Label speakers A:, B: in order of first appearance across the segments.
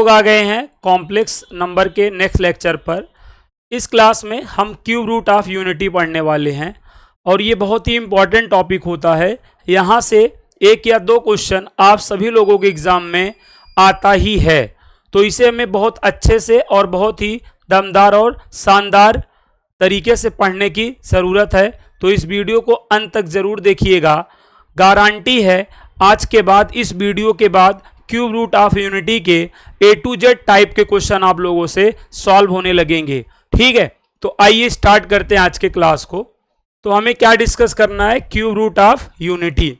A: लोग आ गए हैं कॉम्प्लेक्स नंबर के नेक्स्ट लेक्चर पर। इस क्लास में हम क्यूब रूट ऑफ यूनिटी पढ़ने वाले हैं और ये बहुत ही इम्पॉर्टेंट टॉपिक होता है। यहाँ से एक या दो क्वेश्चन आप सभी लोगों के एग्ज़ाम में आता ही है, तो इसे हमें बहुत अच्छे से और बहुत ही दमदार और शानदार तरीके से पढ़ने की ज़रूरत है। तो इस वीडियो को अंत तक ज़रूर देखिएगा। गारंटी है आज के बाद, इस वीडियो के बाद क्यूब रूट ऑफ यूनिटी के A to Z टाइप के क्वेश्चन आप लोगों से सॉल्व होने लगेंगे। ठीक है, तो आइए स्टार्ट करते हैं आज के क्लास को। तो हमें क्या डिस्कस करना है? Cube root of unity.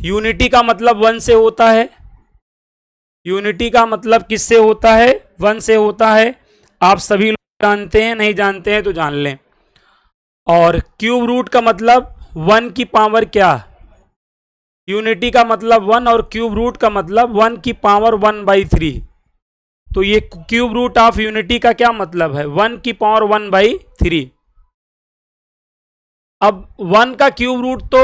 A: Unity का मतलब वन से होता है। यूनिटी का मतलब किससे होता है? वन से होता है। आप सभी लोग जानते हैं, नहीं जानते हैं तो जान लें। और क्यूब रूट का मतलब वन की पावर क्या? यूनिटी का मतलब वन और क्यूब रूट का मतलब वन की पावर 1/3। तो ये क्यूब रूट ऑफ यूनिटी का क्या मतलब है? वन की पावर 1/3। अब वन का क्यूब रूट तो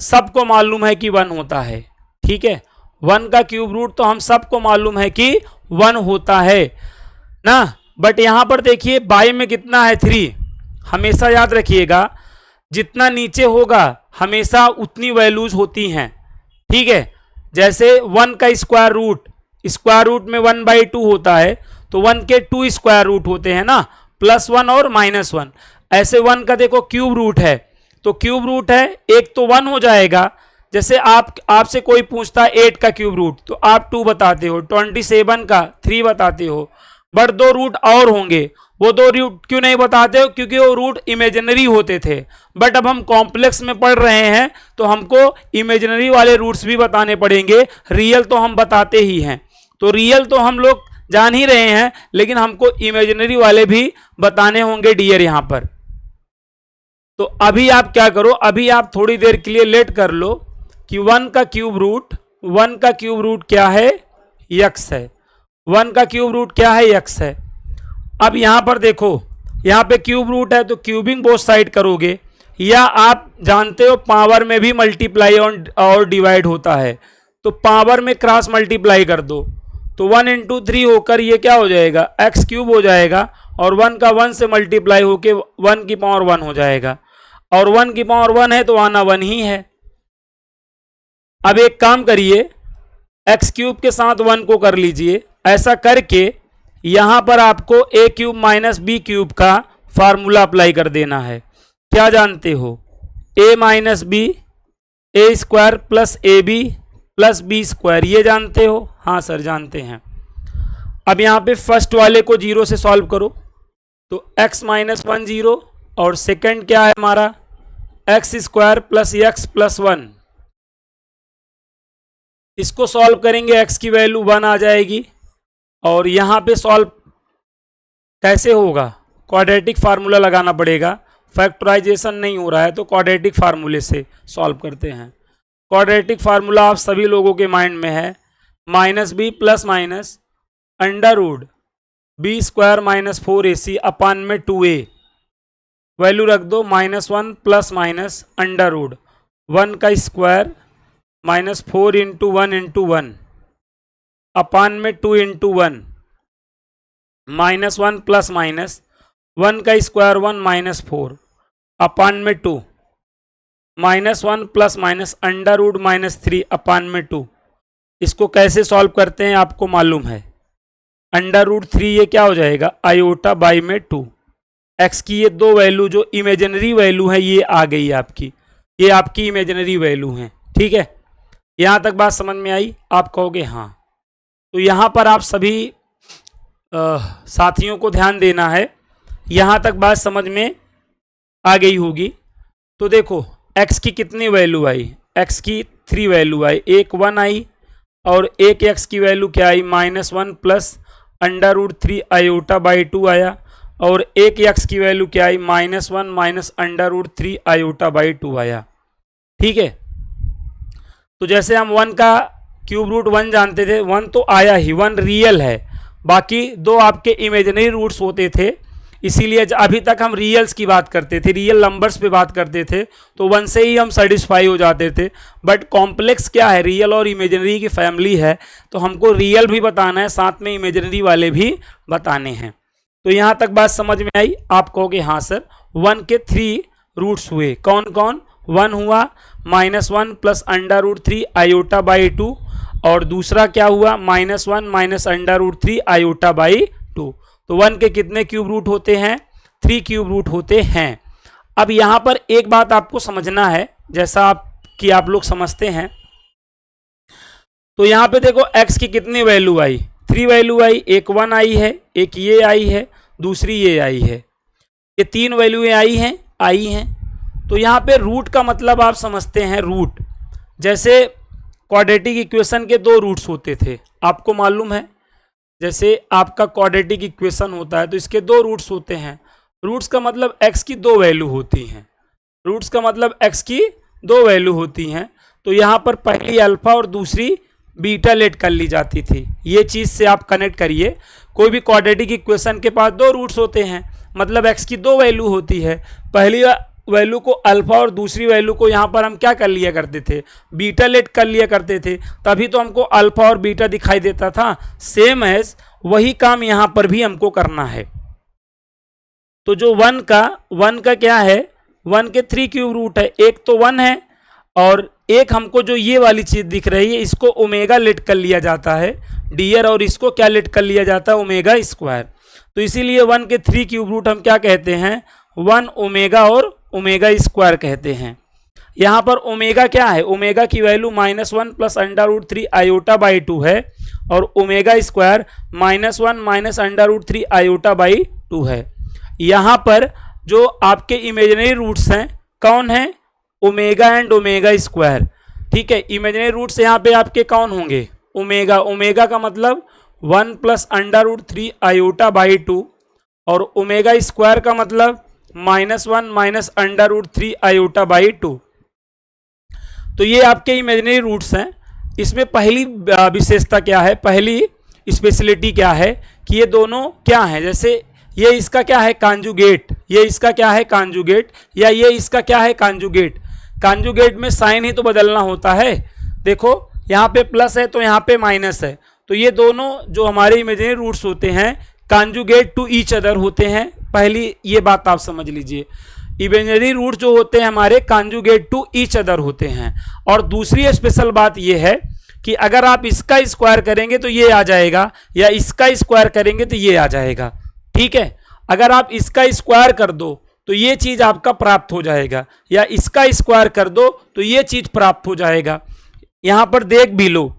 A: सबको मालूम है कि वन होता है। ठीक है, वन का क्यूब रूट तो हम सबको मालूम है कि वन होता है ना। बट यहां पर देखिए बाई में कितना है? 3। हमेशा याद रखिएगा, जितना नीचे होगा हमेशा उतनी वैल्यूज होती हैं। ठीक है, जैसे वन का स्क्वायर रूट में 1/2 होता है, तो वन के 2 स्क्वायर रूट होते हैं ना, +1 और -1। ऐसे वन का देखो क्यूब रूट है, तो क्यूब रूट है एक तो 1 हो जाएगा। जैसे आपसे कोई पूछता है 8 का क्यूब रूट, तो आप 2 बताते हो, 27 का 3 बताते हो। बट 2 रूट और होंगे, वो 2 रूट क्यों नहीं बताते हो? क्योंकि वो रूट इमेजिनरी होते थे। बट अब हम कॉम्प्लेक्स में पढ़ रहे हैं तो हमको इमेजिनरी वाले रूट्स भी बताने पड़ेंगे। रियल तो हम बताते ही हैं, तो रियल तो हम लोग जान ही रहे हैं, लेकिन हमको इमेजिनरी वाले भी बताने होंगे डियर यहाँ पर। तो अभी आप क्या करो, अभी आप थोड़ी देर के लिए लेट कर लो कि वन का क्यूब रूट क्या है? x है। वन का क्यूब रूट क्या है? x है। अब यहां पर देखो, यहां पे क्यूब रूट है तो क्यूबिंग बोथ साइड करोगे, या आप जानते हो पावर में भी मल्टीप्लाई और डिवाइड होता है, तो पावर में क्रॉस मल्टीप्लाई कर दो, तो 1 × 3 होकर ये क्या हो जाएगा? x³ हो जाएगा। और 1 का 1 से मल्टीप्लाई होके 1 की पावर 1 हो जाएगा। और 1 की पावर 1 है तो आना 1 ही है। अब एक काम करिए, x³ के साथ 1 को कर लीजिए। ऐसा करके यहां पर आपको a³ - b³ का फार्मूला अप्लाई कर देना है। क्या जानते हो? a - b a² + ab + b², ये जानते हो? हाँ सर जानते हैं। अब यहां पे फर्स्ट वाले को 0 से सॉल्व करो, तो x - 1 0, और सेकंड क्या है हमारा? x² + x + 1। इसको सॉल्व करेंगे, x की वैल्यू 1 आ जाएगी। और यहां पे सॉल्व कैसे होगा? क्वाड्रेटिक फार्मूला लगाना पड़ेगा। फैक्टराइजेशन नहीं हो रहा है तो क्वाड्रेटिक फार्मूले से सॉल्व करते हैं। क्वाड्रेटिक फार्मूला आप सभी लोगों के माइंड में है, -b ± √b² - 4ac अपान में 2a। वैल्यू रख दो, -1 ± √1 का स्क्वायर -4 × 1 × 1 अपान में 2 × 1, -1 ± 1 का स्क्वायर 1 - 4 अपान में 2, -1 ± √-3 अपान में 2। इसको कैसे सॉल्व करते हैं आपको मालूम है? √3 ये क्या हो जाएगा? आयोटा बाई में 2। x की ये दो वैल्यू जो इमेजिनरी वैल्यू है ये आ गई आपकी, ये आपकी इमेजिनरी वैल्यू है। ठीक है, यहां तक बात समझ में आई? आप कहोगे हाँ। तो यहां पर आप सभी साथियों को ध्यान देना है, यहां तक बात समझ में आ गई होगी। तो देखो x की कितनी वैल्यू आई? x की 3 वैल्यू आई, एक 1 आई और एक x की वैल्यू क्या आई? -1 + √3 आयोटा बाई 2 आया, और एक x की वैल्यू क्या आई? -1 - √3 आयोटा बाई 2 आया। ठीक है, तो जैसे हम 1 का क्यूब रूट 1 जानते थे, 1 तो आया ही, 1 रियल है, बाकी 2 आपके इमेजिनरी रूट्स होते थे। इसीलिए अभी तक हम रियल्स की बात करते थे, रियल नंबर्स पे बात करते थे, तो 1 से ही हम सेटिस्फाई हो जाते थे। बट कॉम्प्लेक्स क्या है, रियल और इमेजिनरी की फैमिली है, तो हमको रियल भी बताना है, साथ में इमेजिनरी वाले भी बताने हैं। तो यहाँ तक बात समझ में आई? आप कहोगे हाँ सर। 1 के 3 रूट्स हुए, कौन कौन? 1 हुआ -1 प्लस √3 आयोटा बाई 2, और दूसरा क्या हुआ? -1 माइनस √3 आयोटा बाई 2। तो 1 के कितने क्यूब रूट होते हैं? 3 क्यूब रूट होते हैं। अब यहाँ पर एक बात आपको समझना है, जैसा आप लोग समझते हैं, तो यहाँ पे देखो x की कितनी वैल्यू आई? 3 वैल्यू आई, एक 1 आई है, एक ये आई है, दूसरी ये आई है, ये 3 वैल्यूएं आई हैं। तो यहाँ पे रूट का मतलब आप समझते हैं, रूट जैसे क्वाड्रेटिक इक्वेशन के 2 रूट्स होते थे, आपको मालूम है। जैसे आपका क्वाड्रेटिक इक्वेशन होता है तो इसके 2 रूट्स होते हैं। रूट्स का मतलब x की 2 वैल्यू होती हैं, रूट्स का मतलब x की 2 वैल्यू होती हैं। तो यहाँ पर पहली अल्फा और दूसरी बीटा लेट कर ली जाती थी। ये चीज़ से आप कनेक्ट करिए, कोई भी क्वाड्रेटिक इक्वेशन के पास 2 रूट्स होते हैं, मतलब x की 2 वैल्यू होती है। पहली वैल्यू को अल्फा और दूसरी वैल्यू को यहाँ पर हम क्या कर लिया करते थे? बीटा लेट कर लिया करते थे, तभी तो हमको अल्फा और बीटा दिखाई देता था। सेम एज वही काम यहाँ पर भी हमको करना है। तो जो 1 का क्या है? 1 के 3 क्यूब रूट है, एक तो 1 है, और एक हमको जो ये वाली चीज़ दिख रही है इसको ओमेगा लेट कर लिया जाता है डियर, और इसको क्या लेट कर लिया जाता है? Omega square. तो इसीलिए 1 के 3 क्यूब रूट हम क्या कहते हैं? 1 ओमेगा और ओमेगा स्क्वायर कहते हैं। यहाँ पर ओमेगा क्या है? ओमेगा की वैल्यू -1 प्लस √3 आयोटा बाई 2 है, और omega square -1 minus √3 iota by 2 है। यहाँ पर जो आपके इमेजिनरी रूट्स हैं कौन है? Omega and omega square. ठीक है, इमेजिनरी रूट्स यहाँ पे आपके कौन होंगे? ओमेगा। ओमेगा का मतलब 1 प्लस √3 आयोटा बाई 2, और ओमेगा स्क्वायर का मतलब -1 माइनस √3 आयोटा बाई 2। तो ये आपके इमेजिनरी रूट्स हैं। इसमें पहली विशेषता क्या है, पहली स्पेशलिटी क्या है कि ये दोनों क्या है? जैसे ये इसका क्या है? कांजुगेट। ये इसका क्या है? कांजुगेट। या ये इसका क्या है? कांजुगेट। कांजुगेट में साइन ही तो बदलना होता है। देखो यहाँ पे प्लस है तो यहाँ पे माइनस है, तो ये दोनों जो हमारे इमेजिनरी रूट्स होते हैं कांजुगेट टू ईच अदर होते हैं। पहली ये बात आप समझ लीजिए, इमेजिनरी रूट जो होते हैं हमारे कांजुगेट टू ईच अदर होते हैं। और दूसरी स्पेशल बात ये है कि अगर आप इसका स्क्वायर करेंगे तो ये आ जाएगा, या इसका स्क्वायर करेंगे तो ये आ जाएगा। ठीक है, अगर आप इसका स्क्वायर कर दो तो ये चीज आपका प्राप्त हो जाएगा, या इसका स्क्वायर कर दो तो ये चीज प्राप्त हो जाएगा। यहां पर देख भी लो,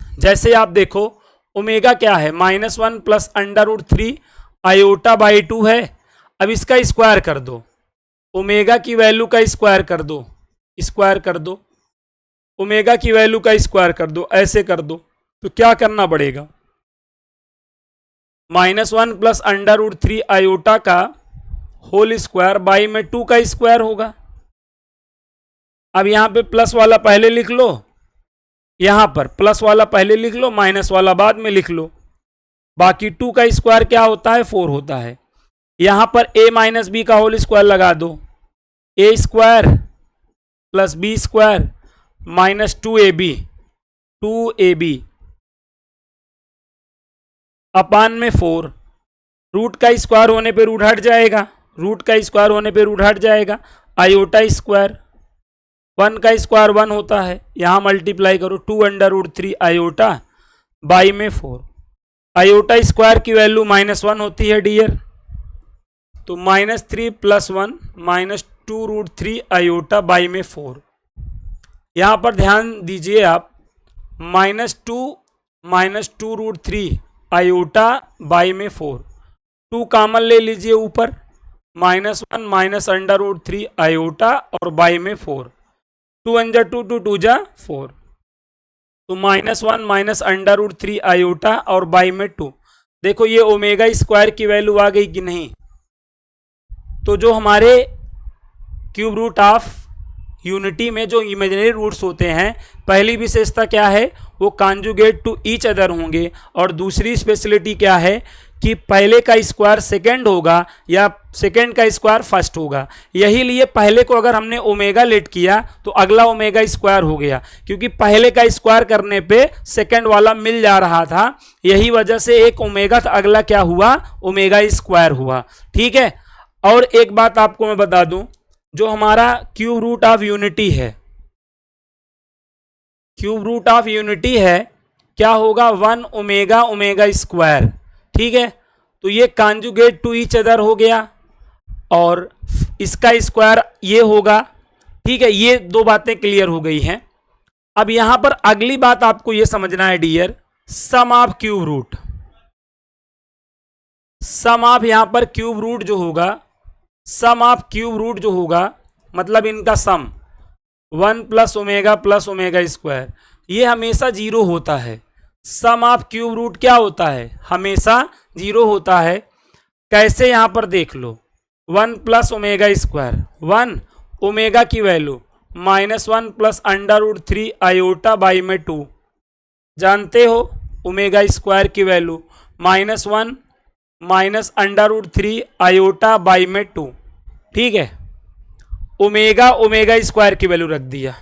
A: जैसे आप देखो ओमेगा क्या है? -1 प्लस √3 आयोटा बाई 2 है। अब इसका स्क्वायर कर दो, ओमेगा की वैल्यू का स्क्वायर कर दो, स्क्वायर कर दो, ओमेगा की वैल्यू का स्क्वायर कर दो, ऐसे कर दो, तो क्या करना पड़ेगा? -1 प्लस √3 आयोटा का होल स्क्वायर बाई में 2 का स्क्वायर होगा। अब यहां पे प्लस वाला पहले लिख लो, यहां पर प्लस वाला पहले लिख लो, माइनस वाला बाद में लिख लो। बाकी 2 का स्क्वायर क्या होता है? 4 होता है। यहां पर a माइनस बी का होल स्क्वायर लगा दो, a स्क्वायर plus B square minus 2ab upon में 4। रूट का स्क्वायर होने पे रूट हट जाएगा, रूट का स्क्वायर होने पे रूट हट जाएगा। आयोटा स्क्वायर 1 का स्क्वायर 1 होता है, यहां मल्टीप्लाई करो 2√3 आयोटा बाई में 4। आयोटा स्क्वायर की वैल्यू -1 होती है डियर, तो -3 + 1 -2√3 आयोटा बाई में 4। यहां पर ध्यान दीजिए आप, -2 आयोटा बाई में 4, 2 कॉमन ले लीजिए ऊपर, -1 माइनस √3 आयोटा और बाई में 4, 2 × 2 2 2 जा 4, तो -1 माइनस √3 आयोटा और बाई में 2। देखो ये ओमेगा स्क्वायर की वैल्यू आ गई कि नहीं? तो जो हमारे क्यूब रूट ऑफ यूनिटी में जो इमेजिनरी रूट्स होते हैं, पहली विशेषता क्या है? वो कॉन्जुगेट टू ईच अदर होंगे, और दूसरी स्पेशलिटी क्या है कि पहले का स्क्वायर सेकंड होगा या सेकंड का स्क्वायर फर्स्ट होगा। यही लिए पहले को अगर हमने ओमेगा लेट किया तो अगला ओमेगा स्क्वायर हो गया, क्योंकि पहले का स्क्वायर करने पे सेकंड वाला मिल जा रहा था। यही वजह से एक ओमेगा था, अगला क्या हुआ, ओमेगा स्क्वायर हुआ। ठीक है। और एक बात आपको मैं बता दूं, जो हमारा क्यूब रूट ऑफ यूनिटी है, क्यूब रूट ऑफ यूनिटी है क्या होगा, 1 ओमेगा ओमेगा स्क्वायर। ठीक है। तो ये कॉन्जुगेट टू ईच अदर हो गया और इसका स्क्वायर ये होगा। ठीक है, ये दो बातें क्लियर हो गई हैं। अब यहां पर अगली बात आपको ये समझना है dear, sum of cube root. Sum of यहां पर क्यूब रूट जो होगा, सम ऑफ क्यूब रूट जो होगा मतलब इनका सम 1 प्लस ओमेगा स्क्वायर, ये हमेशा जीरो होता है। सम ऑफ क्यूब रूट क्या होता है, हमेशा जीरो होता है। कैसे, यहां पर देख लो, 1 प्लस ओमेगा स्क्वायर, 1 ओमेगा की value -1 plus under root 3 iota by में 2। जानते हो ओमेगा स्क्वायर की value -1 minus under root 3 iota by में 2। ठीक है, ओमेगा ओमेगा स्क्वायर की वैल्यू रख दिया।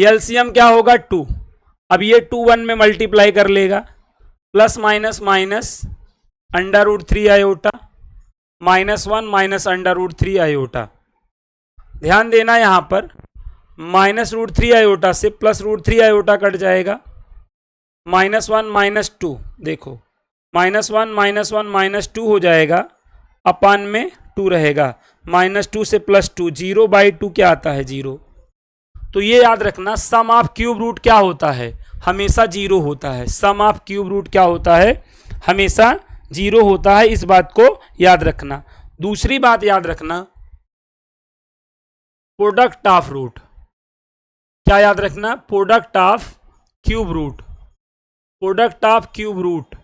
A: एलसीएम क्या होगा 2। अब ये 2 1 में मल्टीप्लाई कर लेगा, plus minus minus under root 3 iota -1 minus under root 3 iota. ध्यान देना यहां पर -√3 आयोटा से +√3 आयोटा कट जाएगा, -1 -2, देखो -1 -2 हो जाएगा, अपान में 2 रहेगा, -2 से +2, 0/2 क्या आता है 0। तो ये याद रखना, सम ऑफ क्यूब रूट क्या होता है, हमेशा 0 होता है। सम ऑफ क्यूब रूट क्या होता है, हमेशा 0 होता है। इस बात को याद रखना। दूसरी बात याद रखना, प्रोडक्ट ऑफ रूट। क्या याद रखना, product of cube root. Product of cube root,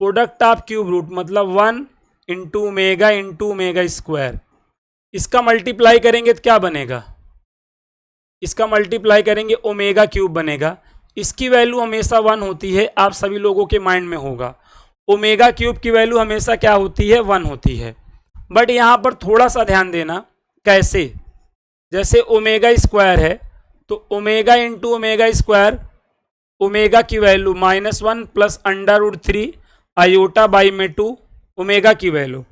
A: product of cube root मतलब 1 इंटू ओमेगा स्क्वायर। इसका मल्टीप्लाई करेंगे तो क्या बनेगा, इसका मल्टीप्लाई करेंगे ओमेगा क्यूब बनेगा। इसकी वैल्यू हमेशा 1 होती है, आप सभी लोगों के माइंड में होगा। ओमेगा क्यूब की वैल्यू हमेशा क्या होती है, 1 होती है। बट यहाँ पर थोड़ा सा ध्यान देना, कैसे, जैसे ओमेगा स्क्वायर है तो omega into omega square, omega की value -1 plus under root 3 iota by में 2, ओमेगा की वैल्यू,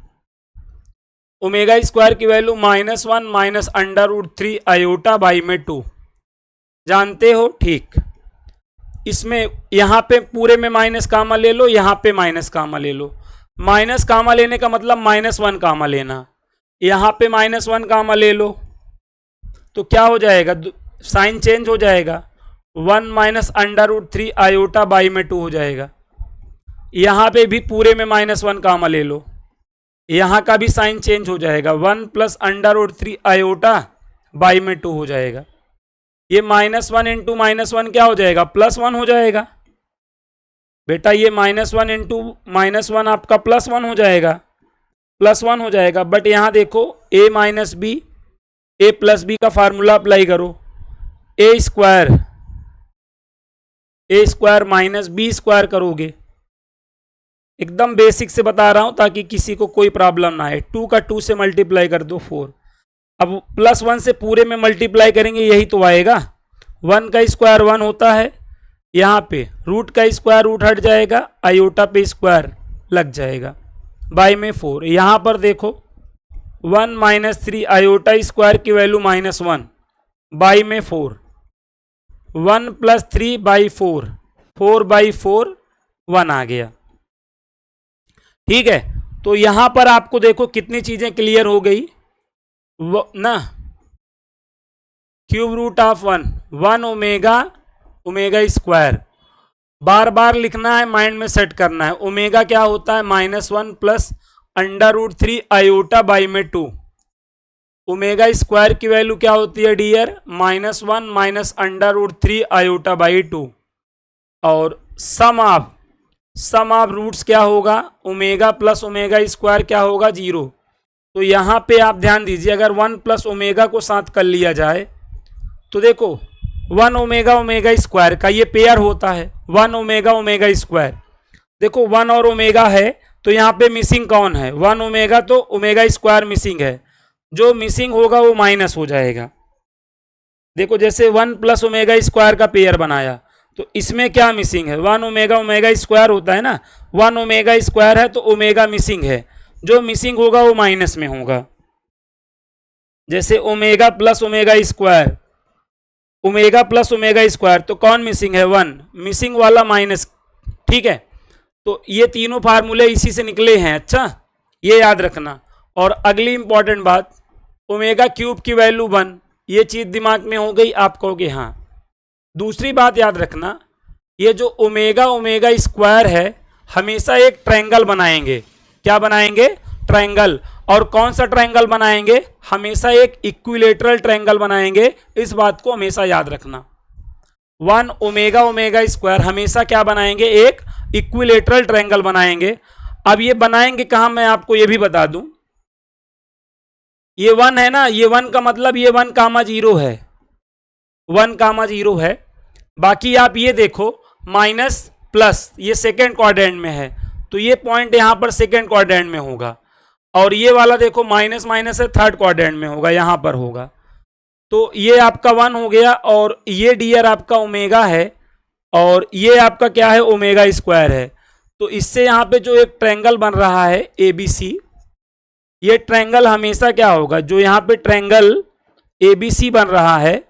A: ओमेगा स्क्वायर की value -1 minus under root 3 iota by में 2। जानते हो, ठीक। इसमें यहाँ पे पूरे में माइनस कामा ले लो, यहाँ पे माइनस कामा ले लो। माइनस कामा लेने का मतलब -1 कामा लेना, यहाँ पे -1 कामा ले लो तो क्या हो जाएगा, साइन चेंज हो जाएगा, 1 minus under root 3 iota by में 2 हो जाएगा। यहाँ पे भी पूरे में -1 कामा ले लो, यहाँ का भी साइन चेंज हो जाएगा, 1 plus under root 3 iota by में 2 हो जाएगा। ये -1 इंटू -1 क्या हो जाएगा, +1 हो जाएगा। बेटा ये -1 इंटू -1 आपका +1 हो जाएगा, +1 हो जाएगा। बट यहाँ देखो a minus B, a plus B का फार्मूला अप्लाई करो, a square minus B square करोगे। एकदम बेसिक से बता रहा हूं ताकि किसी को कोई प्रॉब्लम ना आए। 2 का 2 से मल्टीप्लाई कर दो 4। अब +1 से पूरे में मल्टीप्लाई करेंगे, यही तो आएगा। 1 का स्क्वायर 1 होता है, यहाँ पे रूट का स्क्वायर रूट हट जाएगा, आयोटा पे स्क्वायर लग जाएगा, बाई में 4। यहाँ पर देखो 1 - 3 आयोटा स्क्वायर की वैल्यू -1 बाई में 4, 1 + 3/4, 4/4 1 आ गया। ठीक है, तो यहां पर आपको देखो कितनी चीजें क्लियर हो गई वो ना। Cube root of 1 omega square, बार बार लिखना है, माइंड में सेट करना है। ओमेगा क्या होता है, -1 plus under root 3 iota by में 2। ओमेगा स्क्वायर की वैल्यू क्या होती है dear, -1 minus under root 3 iota by 2। और सम ऑफ रूट्स क्या होगा, ओमेगा प्लस ओमेगा स्क्वायर क्या होगा, 0। तो यहाँ पे आप ध्यान दीजिए, अगर 1 प्लस ओमेगा को साथ कर लिया जाए तो देखो 1 ओमेगा ओमेगा स्क्वायर का ये पेयर होता है 1 ओमेगा ओमेगा स्क्वायर। देखो 1 और ओमेगा है तो यहाँ पे मिसिंग कौन है 1 ओमेगा, तो ओमेगा स्क्वायर मिसिंग है, जो मिसिंग होगा वो माइनस हो जाएगा। देखो जैसे 1 प्लस ओमेगा स्क्वायर का पेयर बनाया तो इसमें क्या मिसिंग है 1 ओमेगा ओमेगा स्क्वायर होता है ना, 1 ओमेगा स्क्वायर है तो ओमेगा मिसिंग है, जो मिसिंग होगा वो माइनस में होगा। जैसे omega plus omega square, omega plus omega square तो कौन मिसिंग है 1, मिसिंग वाला माइनस। ठीक है, तो ये तीनों फार्मूले इसी से निकले हैं। अच्छा ये याद रखना। और अगली इंपॉर्टेंट बात, ओमेगा क्यूब की वैल्यू 1, ये चीज दिमाग में हो गई, आप कहोगे हाँ। दूसरी बात याद रखना, ये जो ओमेगा ओमेगा स्क्वायर है हमेशा एक ट्रायंगल बनाएंगे। क्या बनाएंगे, ट्रायंगल। और कौन सा ट्रायंगल बनाएंगे, हमेशा एक इक्विलेटरल ट्रायंगल बनाएंगे। इस बात को हमेशा याद रखना। 1 ओमेगा ओमेगा स्क्वायर हमेशा क्या बनाएंगे, एक इक्विलेटरल ट्रायंगल बनाएंगे। अब ये बनाएंगे कहां, मैं आपको ये भी बता दूं, ये 1 है ना, ये 1 का मतलब ये 1 कामा 0 है, 1 कामा 0 है। बाकी आप ये देखो माइनस प्लस ये सेकेंड क्वाड्रेंट में है तो ये पॉइंट यहां पर सेकेंड क्वाड्रेंट में होगा, और ये वाला देखो माइनस माइनस है थर्ड क्वाड्रेंट में होगा, यहां पर होगा। तो ये आपका 1 हो गया, और ये डियर आपका ओमेगा है, और ये आपका क्या है ओमेगा स्क्वायर है। तो इससे यहाँ पे जो एक ट्रायंगल बन रहा है ABC, ये ट्रायंगल हमेशा क्या होगा, जो यहाँ पे ट्रायंगल ABC बन रहा है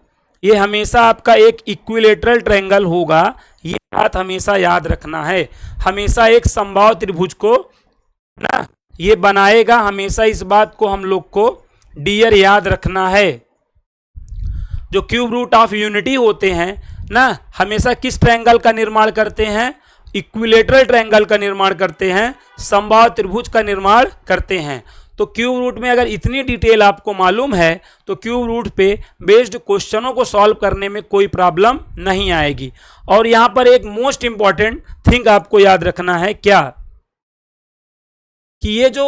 A: ये हमेशा आपका एक इक्विलेटरल ट्रायंगल होगा। ये बात हमेशा याद रखना है। हमेशा एक समबाहु त्रिभुज को ना ये बनाएगा, हमेशा इस बात को हम लोग को डियर याद रखना है। जो क्यूब रूट ऑफ यूनिटी होते हैं ना, हमेशा किस ट्रायंगल का निर्माण करते हैं, इक्विलेटरल ट्रायंगल का निर्माण करते हैं, समबाहु त्रिभुज का निर्माण करते हैं। तो क्यूब रूट में अगर इतनी डिटेल आपको मालूम है तो क्यूब रूट पे बेस्ड क्वेश्चनों को सॉल्व करने में कोई प्रॉब्लम नहीं आएगी। और यहां पर एक मोस्ट इंपॉर्टेंट थिंग आपको याद रखना है, क्या कि ये जो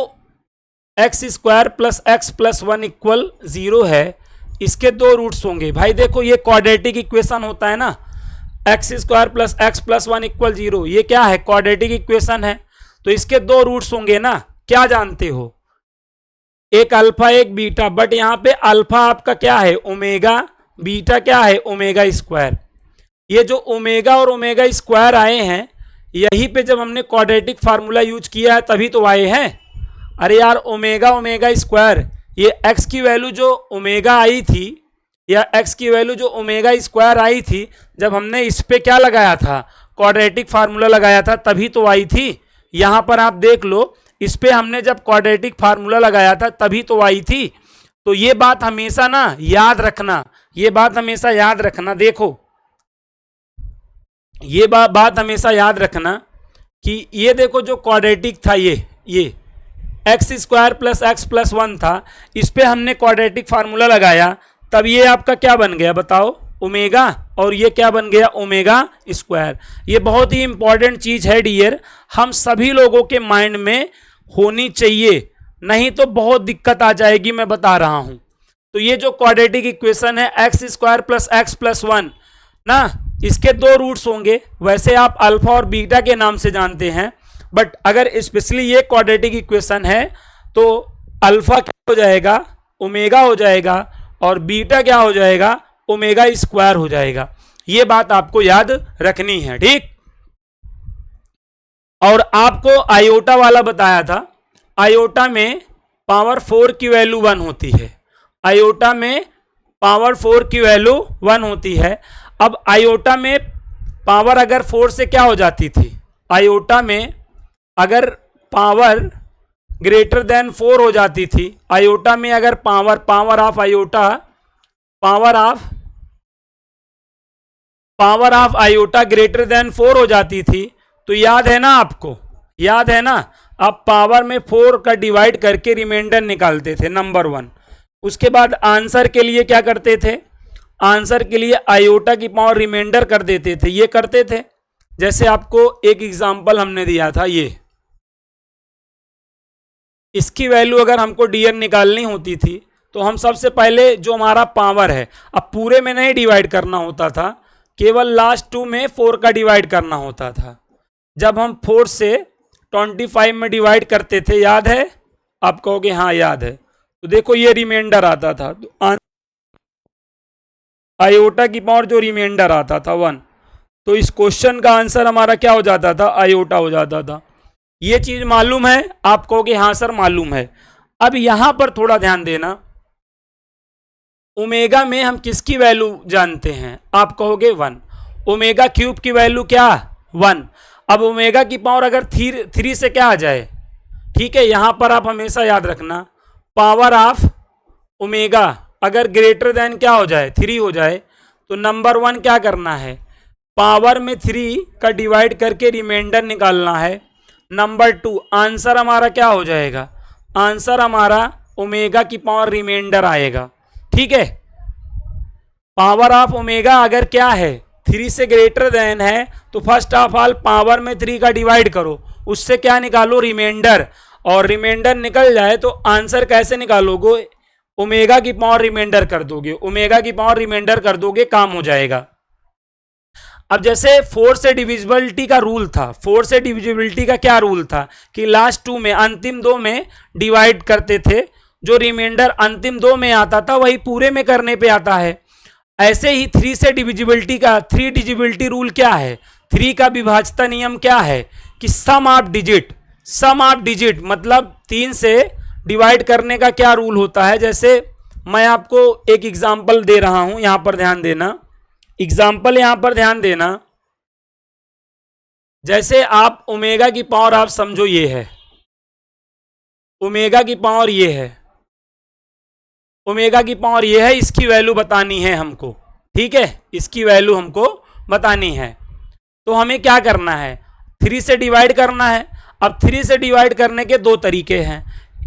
A: x square plus x plus 1 equal 0 है, इसके दो रूट्स होंगे। भाई देखो ये क्वाड्रेटिक इक्वेशन होता है ना, x square plus x plus 1 equal 0, ये क्या है क्वाड्रेटिक इक्वेशन है। तो इसके दो रूट्स होंगे ना, क्या जानते हो, एक अल्फा एक बीटा, बट यहां पे अल्फा आपका क्या है ओमेगा, बीटा क्या है ओमेगा स्क्वायर। ये जो ओमेगा और ओमेगा स्क्वायर आए हैं, यहीं पे जब हमने क्वाड्रेटिक फार्मूला यूज किया है तभी तो आए हैं। अरे यार ओमेगा ओमेगा स्क्वायर, ये एक्स की वैल्यू जो ओमेगा आई थी या एक्स की वैल्यू जो ओमेगा स्क्वायर आई थी, जब हमने इस पे क्या लगाया था क्वाड्रेटिक फार्मूला लगाया था तभी तो आई थी। यहां पर आप देख लो, इस पे हमने जब क्वाड्रेटिक फार्मूला लगाया था तभी तो आई थी। तो ये बात हमेशा ना याद रखना, ये बात हमेशा याद रखना। देखो ये बात हमेशा याद रखना कि ये देखो जो क्वाड्रेटिक था ये x square plus x plus 1 था, इस पे हमने क्वाड्रेटिक फार्मूला लगाया, तब ये आपका क्या बन गया बताओ ओमेगा, और ये क्या बन गया ओमेगा स्क्वायर। ये बहुत ही इंपॉर्टेंट चीज है डियर, हम सभी लोगों के माइंड में होनी चाहिए, नहीं तो बहुत दिक्कत आ जाएगी, मैं बता रहा हूं। तो ये जो क्वाड्रेटिक इक्वेशन है x square plus x plus 1 ना, इसके दो रूट्स होंगे। वैसे आप अल्फा और बीटा के नाम से जानते हैं, बट अगर स्पेशली ये क्वाड्रेटिक इक्वेशन है तो अल्फा क्या हो जाएगा ओमेगा हो जाएगा, और बीटा क्या हो जाएगा ओमेगा स्क्वायर हो जाएगा। ये बात आपको याद रखनी है, ठीक। और आपको आयोटा वाला बताया था, आयोटा में पावर 4 की वैल्यू 1 होती है, आयोटा में पावर 4 की वैल्यू 1 होती है। अब आयोटा में पावर अगर 4 से क्या हो जाती थी, आयोटा में अगर पावर ग्रेटर देन 4 हो जाती थी, आयोटा में अगर power of iota power of iota greater than 4 हो जाती थी, तो याद है ना आपको, याद है ना, आप पावर में 4 का डिवाइड करके रिमाइंडर निकालते थे नंबर 1। उसके बाद आंसर के लिए क्या करते थे, आंसर के लिए आयोटा की पावर रिमाइंडर कर देते थे, ये करते थे। जैसे आपको एक एग्जांपल हमने दिया था, ये इसकी वैल्यू अगर हमको डियर निकालनी होती थी तो हम सबसे पहले जो हमारा पावर है, अब पूरे में नहीं डिवाइड करना होता था, केवल लास्ट 2 में 4 का डिवाइड करना होता था। जब हम 4 से 25 में डिवाइड करते थे, याद है? आप कहोगे हाँ याद है। तो देखो ये रिमाइंडर आता था, तो आयोटा की पावर जो रिमाइंडर आता था 1, तो इस क्वेश्चन का आंसर हमारा क्या हो जाता था? आयोटा हो जाता था। ये चीज मालूम है? आप कहोगे हाँ सर मालूम है। अब यहां पर थोड़ा ध्यान देना, ओमेगा में हम किसकी वैल्यू जानते हैं? आप कहोगे 1। ओमेगा क्यूब की वैल्यू क्या? 1। अब ओमेगा की पावर अगर 3 से क्या आ जाए, ठीक है, यहां पर आप हमेशा याद रखना, पावर ऑफ ओमेगा अगर ग्रेटर देन क्या हो जाए? 3 हो जाए, तो नंबर 1 क्या करना है? पावर में 3 का डिवाइड करके रिमाइंडर निकालना है। नंबर 2 आंसर हमारा क्या हो जाएगा? आंसर हमारा ओमेगा की पावर रिमाइंडर आएगा। ठीक है, पावर ऑफ ओमेगा अगर क्या है? 3 से ग्रेटर देन है, तो फर्स्ट ऑफ ऑल पावर में 3 का डिवाइड करो, उससे क्या निकालो? रिमाइंडर। और रिमाइंडर निकल जाए तो आंसर कैसे निकालोगे? ओमेगा की पावर रिमाइंडर कर दोगे, ओमेगा की पावर रिमाइंडर कर दोगे, काम हो जाएगा। अब जैसे 4 से डिविजिबिलिटी का रूल था, 4 से डिविजिबिलिटी का क्या रूल था कि लास्ट 2 में, अंतिम 2 में डिवाइड करते थे, जो रिमाइंडर अंतिम 2 में आता था वही पूरे में करने पे आता है। ऐसे ही 3 से डिविजिबिलिटी का 3 डिविजिबिलिटी रूल क्या है? 3 का विभाज्यता नियम क्या है कि sum of digit, sum of digit मतलब 3 से डिवाइड करने का क्या रूल होता है? जैसे मैं आपको एक एग्जांपल दे रहा हूं, यहां पर ध्यान देना, एग्जाम्पल यहां पर ध्यान देना। जैसे आप ओमेगा की पावर आप समझो ये है, ओमेगा की पावर ये है, ओमेगा की पावर ये है, इसकी वैल्यू बतानी है हमको। ठीक है, इसकी वैल्यू हमको बतानी है, तो हमें क्या करना है? 3 से डिवाइड करना है। अब 3 से डिवाइड करने के 2 तरीके हैं,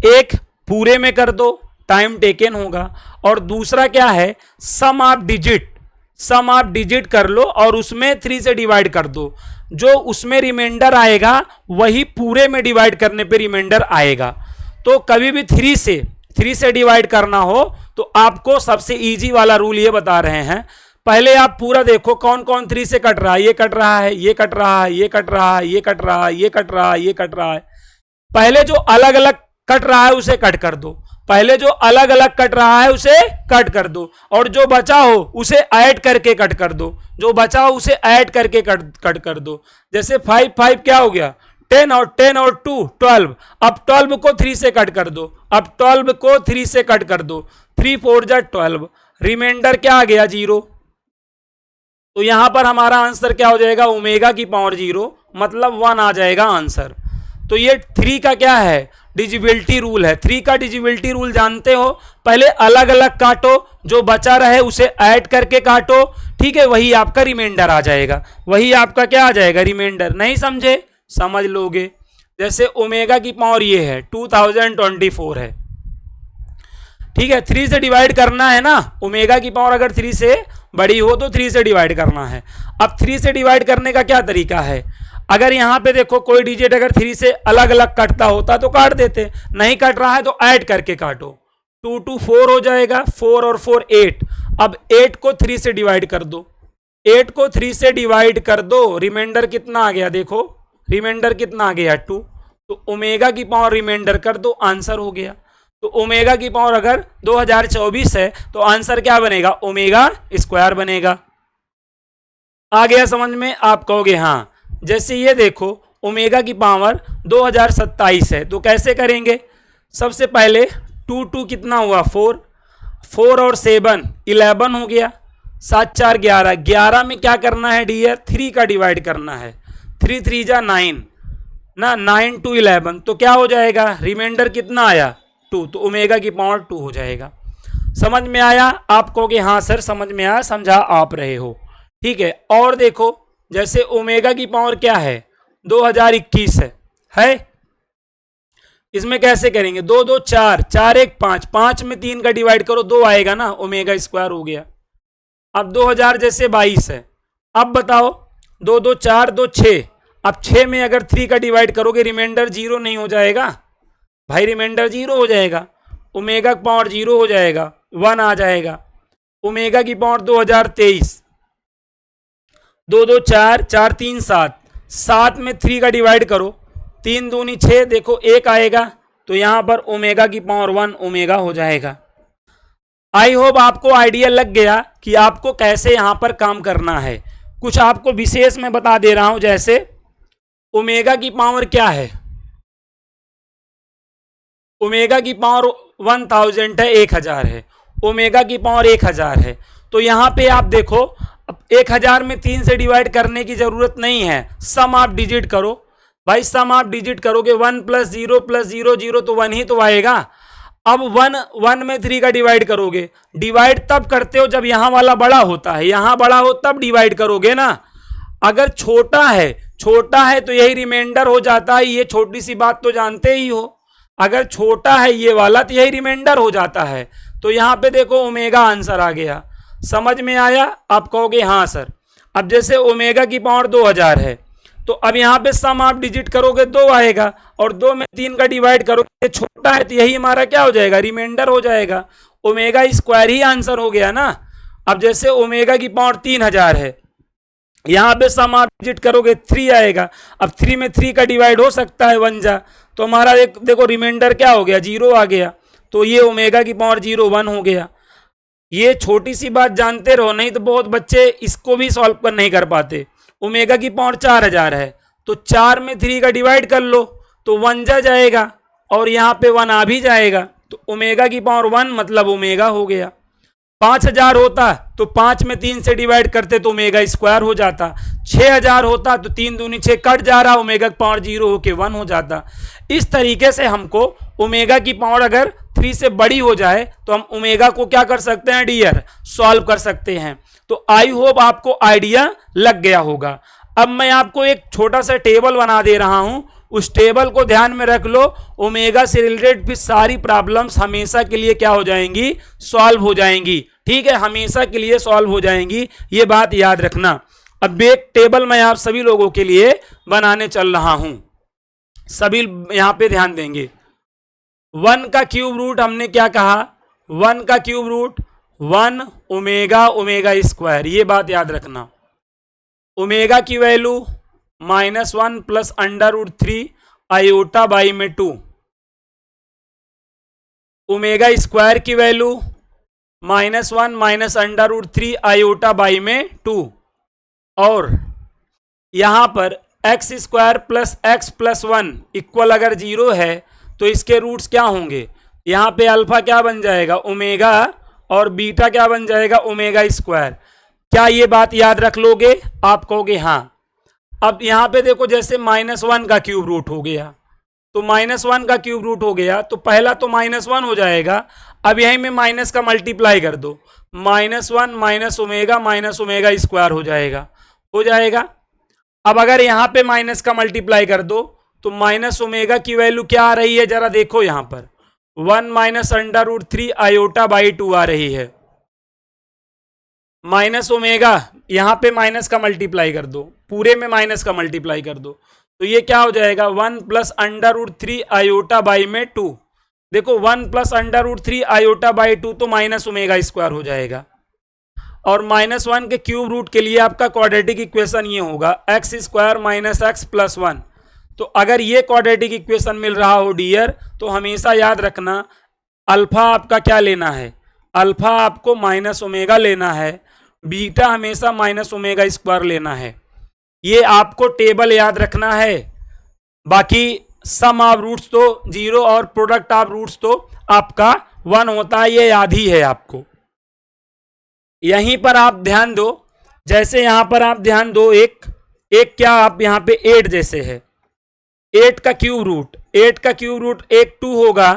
A: एक पूरे में कर दो, टाइम टेकन होगा, और दूसरा क्या है? Sum of digit, sum of digit कर लो और उसमें 3 से डिवाइड कर दो, जो उसमें रिमाइंडर आएगा वही पूरे में डिवाइड करने पे रिमाइंडर आएगा। तो कभी भी 3 से डिवाइड करना हो तो आपको सबसे इजी वाला रूल ये बता रहे हैं। पहले आप पूरा देखो कौन कौन 3 से कट रहा है, ये कट रहा है, ये कट रहा है, ये कट रहा है, ये कट रहा है, ये कट रहा है, ये कट रहा है। पहले जो अलग अलग कट रहा है उसे कट कर दो, पहले जो अलग अलग कट रहा है उसे कट कर दो, और जो बचा हो उसे ऐड करके कट कर दो, जो बचा हो उसे ऐड करके कट कर दो। जैसे 5 क्या हो गया? 10 और 10 और 2 12। अब 12 को 3 से कट कर दो, अब 12 को 3 से कट कर दो, 3 4 जा 12, रिमाइंडर क्या आ गया? 0। तो यहां पर हमारा आंसर क्या हो जाएगा? ओमेगा की पावर 0 मतलब 1 आ जाएगा आंसर। तो ये 3 का क्या है? डिजिबिलिटी रूल है। 3 का डिजिबिलिटी रूल जानते हो, पहले अलग अलग काटो, जो बचा रहे उसे ऐड करके काटो, ठीक है, वही आपका रिमाइंडर आ जाएगा, वही आपका क्या आ जाएगा? रिमाइंडर। नहीं समझे? समझ लोगे। जैसे ओमेगा की पावर ये है 2024 है, ठीक है, 3 से डिवाइड करना है ना, ओमेगा की पावर अगर 3 से बड़ी हो तो 3 से डिवाइड करना है। अब 3 से डिवाइड करने का क्या तरीका है? अगर यहां पे देखो कोई डिजिट अगर 3 से अलग अलग कटता होता तो काट देते, नहीं कट रहा है तो ऐड करके काटो, 2 2 4 हो जाएगा, 4 और 4 8। अब 8 को 3 से डिवाइड कर दो, 8 को 3 से डिवाइड कर दो, रिमाइंडर कितना आ गया? देखो रिमाइंडर कितना आ गया? 2। तो ओमेगा की पावर रिमाइंडर कर दो, आंसर हो गया। तो ओमेगा की पावर अगर 2024 है तो आंसर क्या बनेगा? ओमेगा स्क्वायर बनेगा। आ गया समझ में? आप कहोगे हाँ। जैसे ये देखो ओमेगा की पावर 2027 है, तो कैसे करेंगे? सबसे पहले 2 2 कितना हुआ? 4, 4 और 7 11 हो गया, 7 4 11, 11 में क्या करना है डियर? 3 का डिवाइड करना है, 3 3 जा 9 ना, 9 2 11, तो क्या हो जाएगा? रिमाइंडर कितना आया? 2, तो ओमेगा की पावर 2 हो जाएगा। समझ में आया? आप कहोगे हाँ सर समझ में आया, समझा आप रहे हो, ठीक है। और देखो जैसे ओमेगा की पावर क्या है? 2021 है, इसमें कैसे करेंगे? 2 2 4, 4 1 5, 5 में 3 का डिवाइड करो, 2 आएगा ना, ओमेगा स्क्वायर हो गया। अब 2000 जैसे 22 है, अब बताओ 2 2 4 2 6, अब 6 में अगर 3 का डिवाइड करोगे रिमाइंडर 0 नहीं हो जाएगा भाई? रिमाइंडर 0 हो जाएगा। ओमेगा की पावर 0 हो जाएगा, 1 आ जाएगा। ओमेगा की पावर 2023, 2 2 4, 4 3 7, 7 में 3 का डिवाइड करो, 3 दूनी 6, देखो 1 आएगा, तो यहां पर ओमेगा की पावर 1 ओमेगा हो जाएगा। आई होप आपको आइडिया लग गया कि आपको कैसे यहां पर काम करना है। कुछ आपको विशेष मैं बता दे रहा हूं, जैसे ओमेगा की पावर क्या है, ओमेगा की पावर 1000 है, 1000 है, ओमेगा की पावर 1000 है। तो यहां पे आप देखो, 1000 में 3 से डिवाइड करने की जरूरत नहीं है, सम आप डिजिट करो भाई, सम आप डिजिट करोगे 1 + 0 + 0 0 तो 1 ही तो आएगा। अब 1 में 3 का डिवाइड करोगे, डिवाइड तब करते हो जब यहां वाला बड़ा होता है, यहां बड़ा हो तब डिवाइड करोगे ना। अगर छोटा है तो यही रिमाइंडर हो जाता है, ये छोटी सी बात तो जानते ही हो। अगर छोटा है ये वाला तो यही रिमाइंडर हो जाता है। तो यहां पे देखो ओमेगा आंसर आ गया, समझ में आया? आप कहोगे हाँ सर। अब जैसे ओमेगा की पावर 2000 है, तो अब यहां पे सम आप डिजिट करोगे 2 आएगा, और 2 में 3 का डिवाइड करोगे, छोटा है तो यही हमारा क्या हो जाएगा, रिमाइंडर हो जाएगा। ओमेगा स्क्वायर ही आंसर हो गया ना। अब जैसे ओमेगा की पावर 3000 है, यहां पे सम आप डिजिट करोगे 3 आएगा, अब 3 में 3 का डिवाइड हो सकता है 1 जा, तो हमारा एक देखो रिमाइंडर क्या हो गया, 0 आ गया। तो ये ओमेगा की पावर 0 1 हो गया। ये छोटी सी बात जानते रहो, नहीं तो बहुत बच्चे इसको भी सॉल्व कर नहीं कर पाते। ओमेगा की पावर 4000 है, तो 4 में 3 का डिवाइड कर लो, तो 1 जा जाएगा, और यहाँ पे 1 आ भी जाएगा, तो ओमेगा की पावर 1 मतलब ओमेगा हो गया। 5000 होता तो 5 में 3 से डिवाइड करते तो ओमेगा स्क्वायर हो जाता। 6000 होता तो 3 दूनी 6 कट जा रहा, ओमेगा की पावर 0 होके 1 हो जाता। इस तरीके से हमको ओमेगा की पावर अगर 3 से बड़ी हो जाए तो हम ओमेगा को क्या कर सकते हैं डियर, सॉल्व कर सकते हैं। तो आई होप आपको आइडिया लग गया होगा। अब मैं आपको एक छोटा सा टेबल बना दे रहा हूं, उस टेबल को ध्यान में रख लो। ओमेगा से रिलेटेड भी सारी प्रॉब्लम्स हमेशा के लिए क्या हो जाएंगी, सॉल्व हो जाएंगी। ठीक है, हमेशा के लिए सॉल्व हो जाएंगी, ये बात याद रखना। अब एक टेबल मैं आप सभी लोगों के लिए बनाने चल रहा हूं, सभी यहां पे ध्यान देंगे। 1 का क्यूब रूट हमने क्या कहा, 1 का cube root 1 omega omega square, ये बात याद रखना। ओमेगा की वैल्यू -1 + √3 आयोटा बाई में 2। ओमेगा स्क्वायर की वैल्यू -1 - √3 आयोटा बाई में 2। और यहां पर x square plus x plus 1 equal अगर 0 है तो इसके रूट्स क्या होंगे, यहां पे अल्फा क्या बन जाएगा ओमेगा, और बीटा क्या बन जाएगा ओमेगा स्क्वायर। क्या ये बात याद रख लोगे? आप कहोगे हाँ। अब यहां पे देखो, जैसे -1 का क्यूब रूट हो गया, तो -1 का क्यूब रूट हो गया, तो पहला तो -1 हो जाएगा। अब यहीं में माइनस का मल्टीप्लाई कर दो, -1 - ओमेगा स्क्वायर हो जाएगा। अब अगर यहां पे माइनस का मल्टीप्लाई कर दो तो माइनस ओमेगा की वैल्यू क्या आ रही है, जरा देखो यहां पर 1 - √3 आयोटा बाई 2 आ रही है। माइनस ओमेगा, यहां पे माइनस का मल्टीप्लाई कर दो, पूरे में माइनस का मल्टीप्लाई कर दो, तो ये क्या हो जाएगा 1 + √3 आयोटा बाई में 2। देखो 1 + √3 आयोटा बाई 2 तो माइनस ओमेगा स्क्वायर हो जाएगा। और -1 के क्यूब रूट के लिए आपका क्वाड्रेटिक इक्वेशन ये होगा x स्क्वायर - x + 1। तो अगर ये क्वाड्रेटिक इक्वेशन मिल रहा हो डियर, तो हमेशा याद रखना अल्फा आपका क्या लेना है, अल्फा आपको माइनस ओमेगा लेना है, बीटा हमेशा माइनस ओमेगा स्क्वायर लेना है। ये आपको टेबल याद रखना है। बाकी सम ऑफ रूट्स तो 0 और प्रोडक्ट ऑफ रूट्स तो आपका 1 होता है, ये याद ही है आपको। यहीं पर आप ध्यान दो, जैसे यहां पर आप ध्यान दो, एक क्या आप यहां पे 8 जैसे है, 8 का क्यूब रूट 1 2 होगा।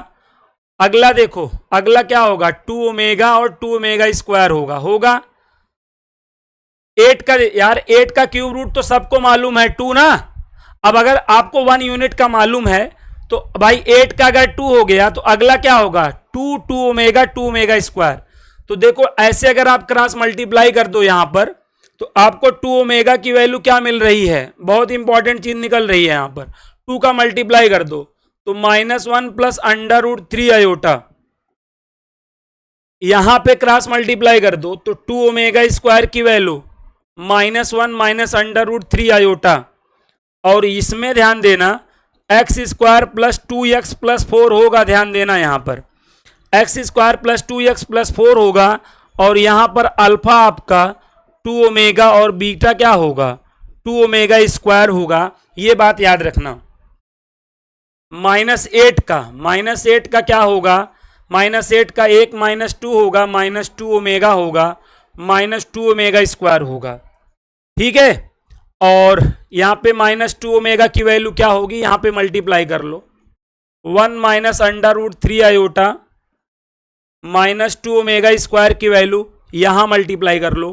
A: अगला देखो, अगला क्या होगा 2 ओमेगा और 2 ओमेगा स्क्वायर होगा 8 का, यार 8 का क्यूब रूट तो सबको मालूम है 2 ना। अब अगर आपको 1 यूनिट का मालूम है तो भाई 8 का अगर 2 हो गया तो अगला क्या होगा 2 ओमेगा स्क्वायर। तो देखो ऐसे अगर आप क्रॉस मल्टीप्लाई कर दो यहां पर, तो आपको 2 ओमेगा की वैल्यू क्या मिल रही है, बहुत इंपॉर्टेंट चीज निकल रही है यहां पर, 2 का मल्टीप्लाई कर दो तो -1 + √3 आयोटा यहां पे क्रॉस मल्टीप्लाई कर दो तो 2 ओमेगा स्क्वायर की value -1 minus under root 3 iota, और इसमें ध्यान देना x square plus 2x plus 4 होगा, ध्यान देना यहां पर x square plus 2x plus 4 होगा, और यहां पर अल्फा आपका 2 ओमेगा और बीटा क्या होगा 2 ओमेगा स्क्वायर होगा। ये बात याद रखना। -8 का क्या होगा, -8 का 1 -2 होगा, -2 ओमेगा होगा, -2 ओमेगा स्क्वायर होगा, ठीक है। और यहां पे -2 ओमेगा की वैल्यू क्या होगी, यहां पे मल्टीप्लाई कर लो 1 minus under root 3 iota -2 omega square की वैल्यू यहां मल्टीप्लाई कर लो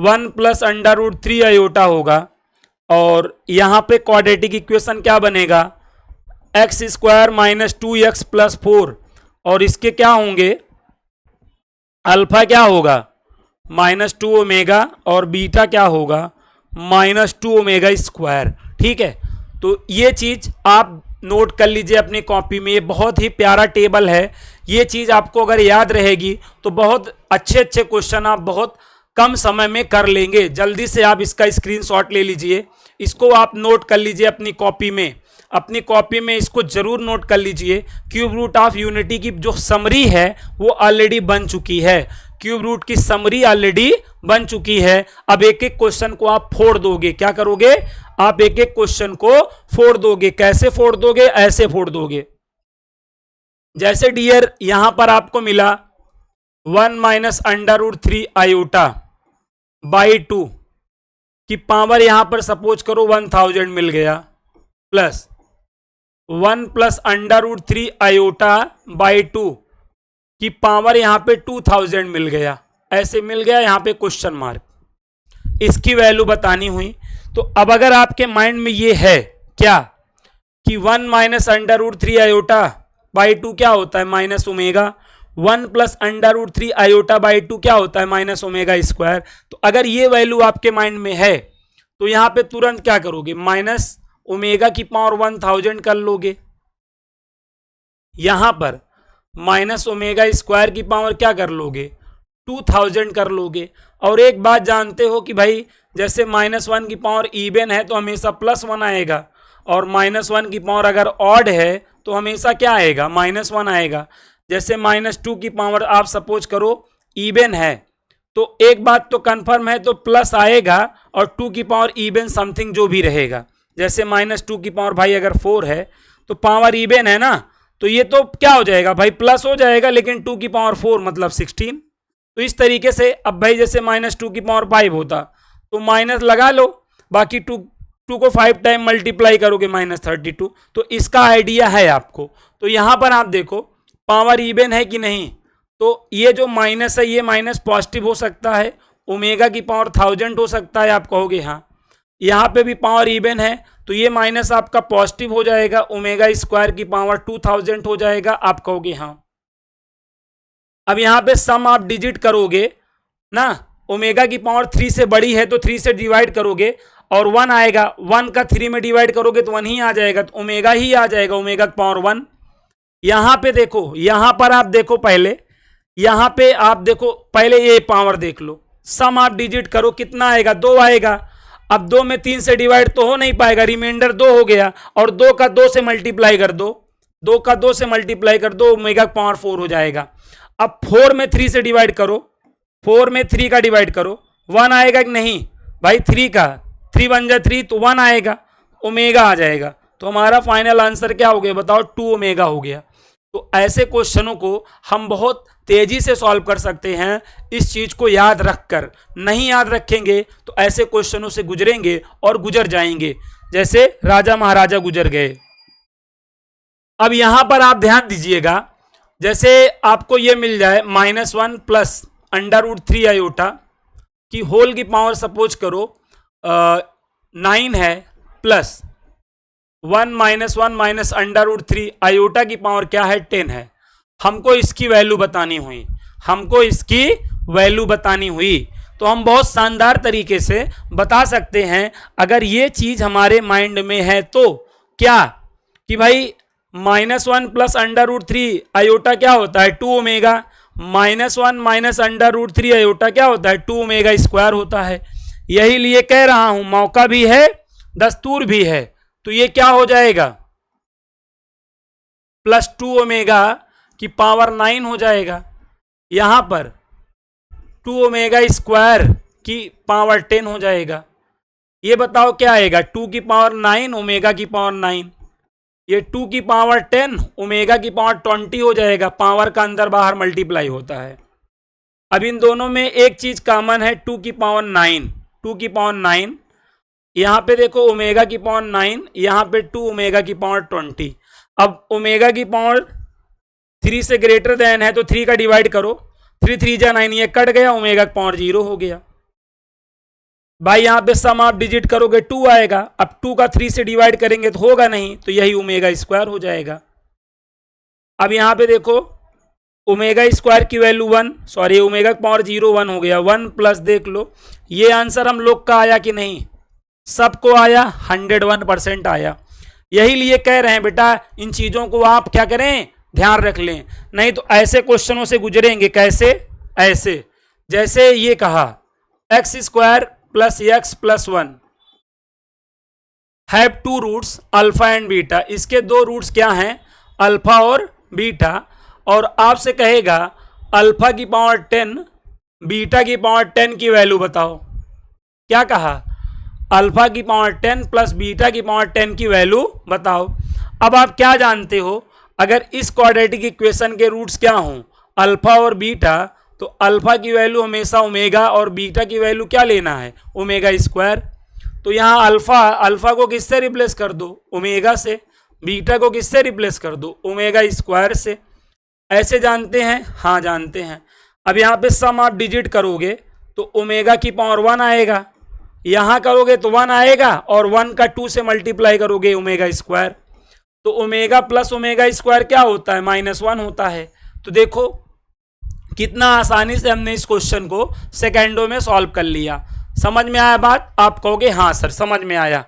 A: 1 प्लस अंडर रूट 3 आयोटा होगा, और यहां पे क्वाड्रेटिक इक्वेशन क्या बनेगा एक्स स्क्वायर -2x प्लस 4, और इसके क्या होंगे अल्फा क्या होगा -2 ओमेगा और बीटा क्या होगा -2 ओमेगा स्क्वायर, ठीक है। तो ये चीज आप नोट कर लीजिए अपनी कॉपी में, ये बहुत ही प्यारा टेबल है। ये चीज आपको अगर याद रहेगी तो बहुत अच्छे अच्छे क्वेश्चन आप बहुत कम समय में कर लेंगे। जल्दी से आप इसका स्क्रीनशॉट ले लीजिए, इसको आप नोट कर लीजिए अपनी कॉपी में, अपनी कॉपी में इसको जरूर नोट कर लीजिए। क्यूब रूट ऑफ यूनिटी की जो समरी है वो ऑलरेडी बन चुकी है, क्यूब रूट की समरी ऑलरेडी बन चुकी है। अब एक एक क्वेश्चन को आप फोड़ दोगे, क्या करोगे आप एक एक क्वेश्चन को फोड़ दोगे। कैसे फोड़ दोगे, ऐसे फोड़ दोगे जैसे डियर यहां पर आपको मिला 1 minus under root 3 iota by 2 की पावर यहां पर सपोज करो 1000 मिल गया, plus 1 plus under root 3 iota by 2 की पावर यहां पे 2000 मिल गया, ऐसे मिल गया यहां पे क्वेश्चन मार्क, इसकी वैल्यू बतानी हुई। तो अब अगर आपके माइंड में ये है क्या कि 1 minus under root 3 iota by 2 क्या होता है minus omega, 1 plus under root 3 iota by 2 क्या होता है माइनस ओमेगा स्क्वायर। तो अगर ये वैल्यू आपके माइंड में है तो यहां पे तुरंत क्या करोगे माइनस ओमेगा की पावर 1000 कर लोगे, यहां पर माइनस ओमेगा स्क्वायर की पावर क्या कर लोगे 2000 कर लोगे। और एक बात जानते हो कि भाई जैसे -1 की पावर इवन है तो हमेशा +1 आएगा, और -1 की पावर अगर ऑड है तो हमेशा क्या आएगा -1 आएगा। जैसे -2 की पावर आप सपोज करो इवन है तो एक बात तो कंफर्म है तो प्लस आएगा, और 2 की पावर इवन समथिंग जो भी रहेगा। जैसे -2 की पावर भाई अगर 4 है तो पावर इवन है ना, तो ये तो क्या हो जाएगा भाई प्लस हो जाएगा, लेकिन 2 की पावर 4 मतलब 16। तो इस तरीके से अब भाई जैसे -2 की पावर 5 होता तो माइनस लगा लो, बाकी 2 को 5 टाइम मल्टीप्लाई करोगे -32। तो इसका आइडिया है आपको। तो यहां पर आप देखो पावर इवन है कि नहीं, तो ये जो माइनस है ये माइनस पॉजिटिव हो सकता है, ओमेगा की पावर 1000 हो सकता है, आप कहोगे हाँ। यहाँ पे भी पावर इवन है तो ये माइनस आपका पॉजिटिव हो जाएगा, ओमेगा स्क्वायर की पावर 2000 हो जाएगा, आप कहोगे हाँ। अब यहाँ पे सम आप डिजिट करोगे ना, ओमेगा की पावर 3 से बड़ी है तो 3 से डिवाइड करोगे और 1 आएगा, 1 का 3 में डिवाइड करोगे तो 1 ही आ जाएगा, तो ओमेगा ही आ जाएगा, ओमेगा की पावर 1। यहां पे देखो, यहां पर आप देखो पहले, यहां पे आप देखो पहले ये पावर देख लो, सम आप डिजिट करो कितना आएगा 2 आएगा। अब 2 में 3 से डिवाइड तो हो नहीं पाएगा, रिमाइंडर 2 हो गया, और 2 का 2 से मल्टीप्लाई कर दो, 2 का 2 से मल्टीप्लाई कर दो, ओमेगा की पावर 4 हो जाएगा। अब 4 में 3 से डिवाइड करो, 4 में 3 का डिवाइड करो, 1 आएगा कि नहीं भाई, 3 का 3 बन जाए 3 तो 1 आएगा, ओमेगा आ जाएगा। तो हमारा फाइनल आंसर क्या हो गया बताओ 2 ओमेगा हो गया। तो ऐसे क्वेश्चनों को हम बहुत तेजी से सॉल्व कर सकते हैं, इस चीज को याद रखकर। नहीं याद रखेंगे तो ऐसे क्वेश्चनों से गुजरेंगे और गुजर जाएंगे, जैसे राजा महाराजा गुजर गए। अब यहां पर आप ध्यान दीजिएगा, जैसे आपको ये मिल जाए -1 प्लस अंडर रूट 3 आयोटा की होल की पावर सपोज करो 9 है, plus 1 minus under root 3 iota की पावर क्या है 10 है। हमको इसकी वैल्यू बतानी हुई, हमको इसकी वैल्यू बतानी हुई। तो हम बहुत शानदार तरीके से बता सकते हैं, अगर ये चीज हमारे माइंड में है तो क्या कि भाई -1 प्लस अंडर रूट 3 आयोटा क्या होता है 2 ओमेगा, -1 माइनस √3 आयोटा क्या होता है 2 ओमेगा स्क्वायर होता है। यही लिए कह रहा हूं मौका भी है दस्तूर भी है, तो ये क्या हो जाएगा +2 ओमेगा की पावर 9 हो जाएगा। यहां पर 2 ओमेगा स्क्वायर की पावर 10 हो जाएगा। ये बताओ क्या आएगा 2 की पावर 9 ओमेगा की पावर 9, ये 2 की पावर 10 ओमेगा की पावर 20 हो जाएगा। पावर का अंदर बाहर मल्टीप्लाई होता है। अब इन दोनों में एक चीज कॉमन है 2 की पावर 9, 2 की पावर 9, यहां पे देखो ओमेगा की पावर 9, यहां पे 2 ओमेगा की पावर 20। अब ओमेगा की पावर 3 से ग्रेटर देन है तो 3 का डिवाइड करो, 3 3 जा 9, ये कट गया, ओमेगा की पावर 0 हो गया। भाई यहां पे सम आप डिजिट करोगे 2 आएगा। अब 2 का 3 से डिवाइड करेंगे तो होगा नहीं, तो यही ओमेगा स्क्वायर हो जाएगा। अब यहां पे देखो ओमेगा स्क्वायर की वैल्यू 1, सॉरी ओमेगा की पावर 0 1 हो गया। 1 प्लस देख लो ये आंसर हम लोग का आया कि नहीं, सबको आया, 101% आया। यही लिए कह रहे हैं बेटा इन चीजों को आप क्या करें ध्यान रख लें, नहीं तो ऐसे क्वेश्चनों से गुजरेंगे। कैसे? ऐसे जैसे ये कहा x² + x + 1 have 2 roots alpha and beta. इसके 2 रूट्स क्या हैं अल्फा और बीटा, और आपसे कहेगा अल्फा की पावर 10 बीटा की पावर 10 की वैल्यू बताओ। क्या कहा अल्फा की पावर 10 प्लस बीटा की पावर 10 की वैल्यू बताओ। अब आप क्या जानते हो अगर इस क्वाड्रेटिक इक्वेशन के रूट्स क्या हों अल्फा और बीटा, तो अल्फा की वैल्यू हमेशा ओमेगा और बीटा की वैल्यू क्या लेना है ओमेगा स्क्वायर। तो यहाँ अल्फा को किससे रिप्लेस कर दो ओमेगा से, बीटा को किससे रिप्लेस कर दो ओमेगा स्क्वायर से। ऐसे जानते हैं? हाँ जानते हैं। अब यहाँ पे सम आप डिजिट करोगे तो ओमेगा की पावर 1 आएगा, यहाँ करोगे तो 1 आएगा, और 1 का 2 से मल्टीप्लाई करोगे ओमेगा स्क्वायर, तो ओमेगा प्लस ओमेगा स्क्वायर क्या होता है -1 होता है। तो देखो कितना आसानी से हमने इस क्वेश्चन को सेकेंडों में सॉल्व कर लिया। समझ में आया बात? आप कहोगे हाँ सर समझ में आया।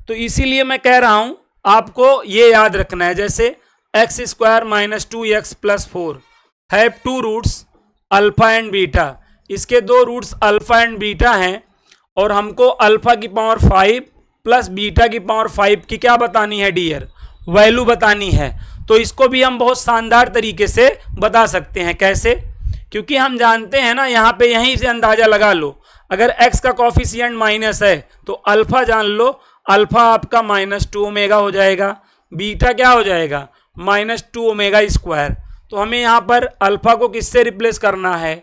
A: तो इसीलिए मैं कह रहा हूं आपको ये याद रखना है, जैसे x² - 2x + 4 have 2 roots alpha and beta. इसके 2 रूट्स अल्फा एंड बीटा हैं, और हमको अल्फा की पावर 5 प्लस बीटा की पावर 5 की क्या बतानी है डियर वैल्यू बतानी है। तो इसको भी हम बहुत शानदार तरीके से बता सकते हैं। कैसे? क्योंकि हम जानते हैं ना, यहाँ पे यहीं से अंदाजा लगा लो, अगर x का कॉफिशिएंट माइनस है तो अल्फा जान लो, अल्फा आपका -2 ओमेगा हो जाएगा, बीटा क्या हो जाएगा -2 ओमेगा स्क्वायर। तो हमें यहाँ पर अल्फा को किससे रिप्लेस करना है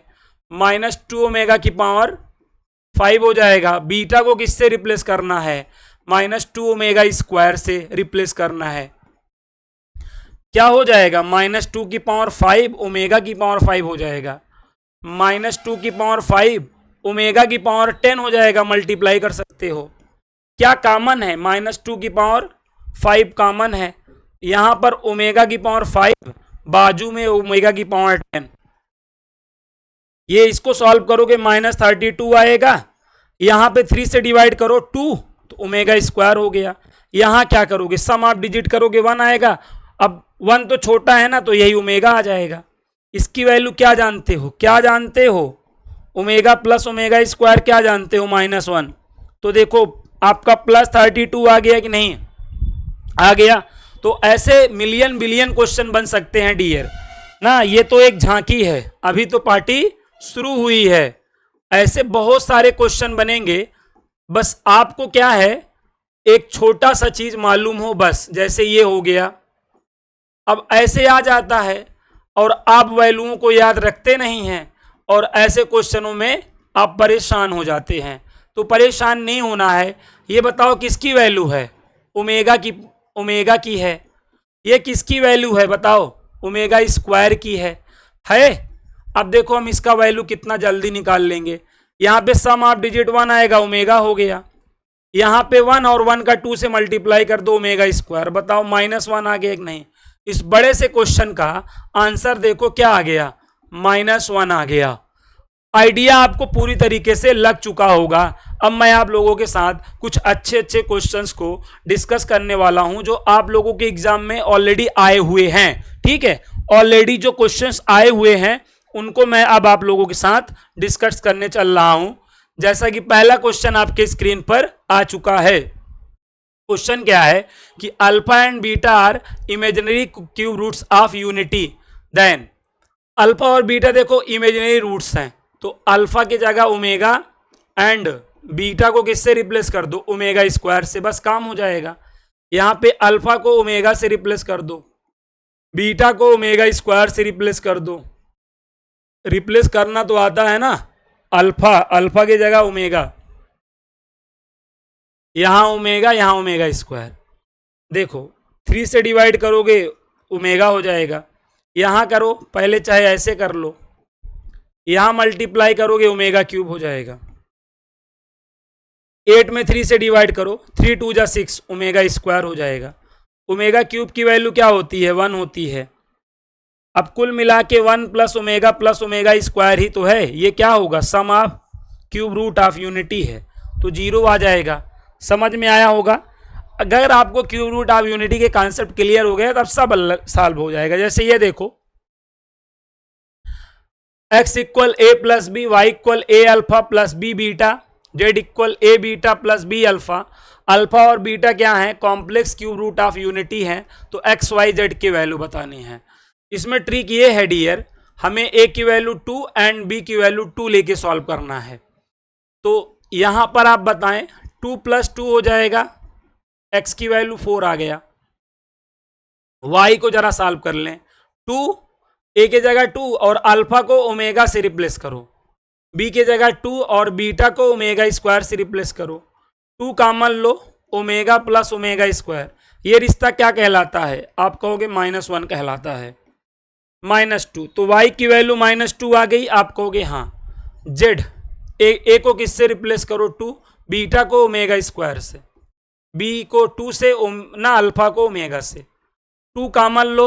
A: -2 ओमेगा की पावर 5 हो जाएगा, बीटा को किससे रिप्लेस करना है -2 ओमेगा स्क्वायर से रिप्लेस करना है। क्या हो जाएगा -2 की पावर 5 ओमेगा की पावर 5 हो जाएगा, -2 की पावर 5 ओमेगा की पावर 10 हो जाएगा, मल्टीप्लाई कर सकते हो। क्या कॉमन है -2 की पावर 5 कॉमन है, यहां पर ओमेगा की पावर 5 बाजू में ओमेगा की पावर 10। ये इसको सॉल्व करोगे -32 आएगा, यहां पे 3 से डिवाइड करो 2 तो ओमेगा स्क्वायर हो गया। यहां क्या करोगे सम आप डिजिट करोगे 1 आएगा। अब 1 तो छोटा है ना, तो यही ओमेगा आ जाएगा। इसकी वैल्यू क्या जानते हो? क्या जानते हो ओमेगा प्लस ओमेगा स्क्वायर क्या जानते हो -1। तो देखो आपका +32 आ गया कि नहीं आ गया। तो ऐसे मिलियन बिलियन क्वेश्चन बन सकते हैं डियर ना। ये तो एक झांकी है, अभी तो पार्टी शुरू हुई है। ऐसे बहुत सारे क्वेश्चन बनेंगे, बस आपको क्या है एक छोटा सा चीज मालूम हो बस। जैसे ये हो गया, अब ऐसे आ जाता है और आप वैल्यूओं को याद रखते नहीं हैं, और ऐसे क्वेश्चनों में आप परेशान हो जाते हैं। तो परेशान नहीं होना है। ये बताओ किसकी वैल्यू है ओमेगा की है। ये किसकी वैल्यू है बताओ ओमेगा स्क्वायर की है। अब देखो हम इसका वैल्यू कितना जल्दी निकाल लेंगे। यहाँ पे सम आप डिजिट 1 आएगा, ओमेगा हो गया। यहाँ पे 1 और 1 का 2 से मल्टीप्लाई कर दो ओमेगा स्क्वायर। बताओ -1 आ गया कि नहीं। इस बड़े से क्वेश्चन का आंसर देखो क्या आ गया -1 आ गया। आइडिया आपको पूरी तरीके से लग चुका होगा। अब मैं आप लोगों के साथ कुछ अच्छे अच्छे क्वेश्चंस को डिस्कस करने वाला हूं जो आप लोगों के एग्जाम में ऑलरेडी आए हुए हैं। ठीक है, ऑलरेडी जो क्वेश्चंस आए हुए हैं उनको मैं अब आप लोगों के साथ डिस्कस करने चल रहा हूं। जैसा कि पहला क्वेश्चन आपके स्क्रीन पर आ चुका है। क्वेश्चन क्या है कि alpha and beta are imaginary cube roots of unity, then alpha और बीटा देखो इमेजिनरी रूट्स हैं, तो अल्फा की जगह ओमेगा एंड बीटा को किससे रिप्लेस कर दो, ओमेगा स्क्वायर से, बस काम हो जाएगा। यहां पे अल्फा को ओमेगा से रिप्लेस कर दो, बीटा को ओमेगा स्क्वायर से रिप्लेस कर दो। रिप्लेस करना तो आता है ना, अल्फा की जगह ओमेगा, यहां ओमेगा स्क्वायर। देखो 3 से डिवाइड करोगे ओमेगा हो जाएगा, यहां करो पहले चाहे ऐसे कर लो, यहां मल्टीप्लाई करोगे ओमेगा क्यूब हो जाएगा। 8 में 3 से डिवाइड करो, 3 2 जा 6, ओमेगा स्क्वायर हो जाएगा। ओमेगा क्यूब की वैल्यू क्या होती है, 1 होती है। अब कुल मिला के 1 प्लस ओमेगा स्क्वायर ही तो है, ये क्या होगा, sum of cube root of unity है, तो 0 आ जाएगा। समझ में आया होगा। अगर आपको क्यूब रूट ऑफ यूनिटी के कॉन्सेप्ट क्लियर हो गया तब सब सॉल्व हो जाएगा। जैसे ये देखो, x equal a plus b, y equal a alpha plus b beta, z equal a beta plus b alpha. Alpha और बीटा क्या है, complex cube root of unity है, तो एक्स वाई जेड की वैल्यू बतानी है। इसमें ट्रिक ये है डियर, हमें ए की वैल्यू 2 एंड बी की वैल्यू 2 लेके सॉल्व करना है। तो यहां पर आप बताएं 2 + 2 हो जाएगा, x की वैल्यू 4 आ गया। y को जरा सॉल्व कर लें, 2 a के जगह 2 और अल्फा को ओमेगा से रिप्लेस करो, b के जगह 2 और बीटा को ओमेगा स्क्वायर से रिप्लेस करो। 2 कॉमन लो, ओमेगा प्लस ओमेगा स्क्वायर, ये रिश्ता क्या कहलाता है, आप कहोगे -1 कहलाता है, -2। तो y की वैल्यू -2 आ गई, आप कहोगे हाँ। z ए को किससे रिप्लेस करो, 2, बीटा को ओमेगा स्क्वायर से, बी को 2 से ना अल्फा को ओमेगा से, 2 कॉमन लो,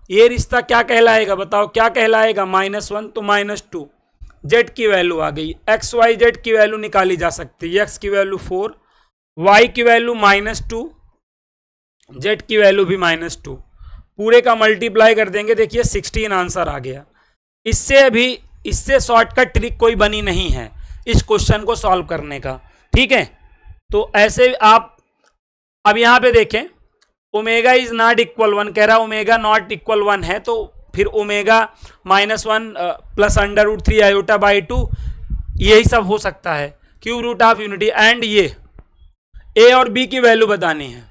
A: ये रिश्ता क्या कहलाएगा बताओ, क्या कहलाएगा, -1, तो -2। जेड की वैल्यू आ गई, एक्स वाई जेड की वैल्यू निकाली जा सकती है, एक्स की वैल्यू 4, वाई की वैल्यू -2, जेड की वैल्यू भी -2। पूरे का मल्टीप्लाई कर देंगे, देखिए 16 आंसर आ गया। इससे शॉर्टकट ट्रिक कोई बनी नहीं है इस क्वेश्चन को सॉल्व करने का, ठीक है। तो ऐसे आप अब यहां पे देखें, ओमेगा इज नॉट इक्वल 1 कह रहा है, ओमेगा नॉट इक्वल 1 है, तो फिर ओमेगा -1 प्लस √3 आयोटा बाई 2, यही सब हो सकता है cube root of unity. And ये ए और बी की वैल्यू बतानी है,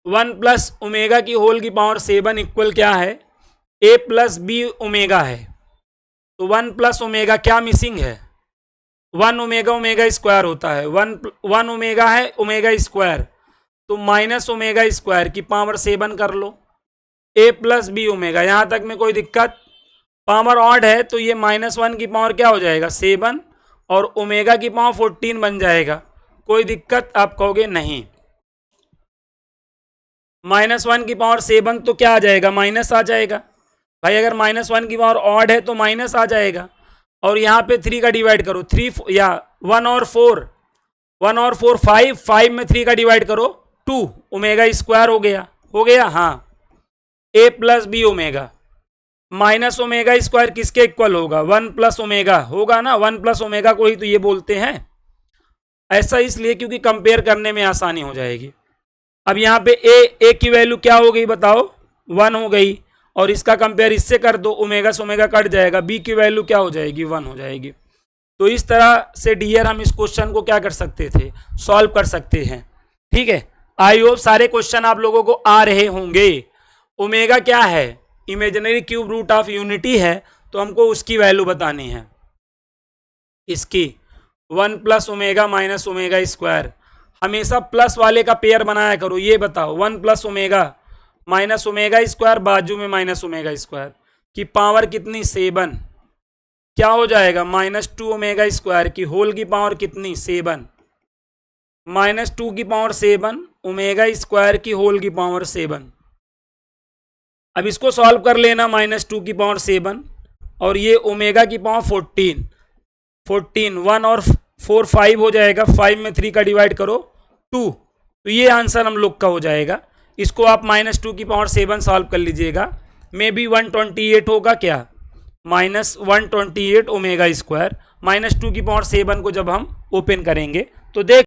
A: 1 प्लस ओमेगा की होल की पावर 7 इक्वल क्या है, ए प्लस बी ओमेगा है, तो 1 प्लस ओमेगा क्या मिसिंग है, 1 ओमेगा स्क्वायर होता है, 1 ओमेगा है ओमेगा स्क्वायर, तो माइनस ओमेगा स्क्वायर की पावर 7 कर लो, ए प्लस बी ओमेगा, यहां तक में कोई दिक्कत, पावर ऑड है तो ये -1 की पावर क्या हो जाएगा 7 और ओमेगा की पावर 14 बन जाएगा, कोई दिक्कत, आप कहोगे नहीं। -1 की पावर 7 तो क्या आ जाएगा, माइनस आ जाएगा भाई, अगर -1 की पावर ऑड है तो माइनस आ जाएगा। और यहाँ पे 3 का डिवाइड करो, 3 या 1 और 4 5 में 3 का डिवाइड करो 2, ओमेगा स्क्वायर हो गया हाँ, a plus b omega, minus omega square किसके इक्वल होगा, 1 प्लस ओमेगा होगा ना, 1 प्लस ओमेगा को ही तो ये बोलते हैं। ऐसा इसलिए क्योंकि कंपेयर करने में आसानी हो जाएगी। अब यहाँ पे ए की वैल्यू क्या हो गई बताओ, 1 हो गई, और इसका कंपेयर इससे कर दो, ओमेगा से ओमेगा कट जाएगा, बी की वैल्यू क्या हो जाएगी 1 हो जाएगी। तो इस तरह से डियर हम इस क्वेश्चन को क्या कर सकते थे, सॉल्व कर सकते हैं, ठीक है। आई होप सारे क्वेश्चन आप लोगों को आ रहे होंगे। ओमेगा क्या है, imaginary cube root of unity है, तो हमको उसकी वैल्यू बतानी है, इसकी 1 plus omega minus omega square, हमेशा प्लस वाले का पेयर बनाया करो। ये बताओ 1 plus omega minus omega square, बाजू में माइनस ओमेगा स्क्वायर की पावर कितनी 7, क्या हो जाएगा -2 ओमेगा स्क्वायर की होल की पावर कितनी 7, -2 की पावर 7 ओमेगा स्क्वायर की होल की पावर 7। अब इसको सॉल्व कर लेना, -2 की पावर 7 और ये ओमेगा की पावर 14, 1 और 4 5 हो जाएगा, 5 में 3 का डिवाइड करो 2, तो ये आंसर हम लोग का हो जाएगा। इसको आप -2 की पावर 7 सॉल्व कर लीजिएगा, मे बी 128 होगा क्या, -128 ओमेगा स्क्वायर -2 की पावर 7 को जब हम ओपन करेंगे तो देख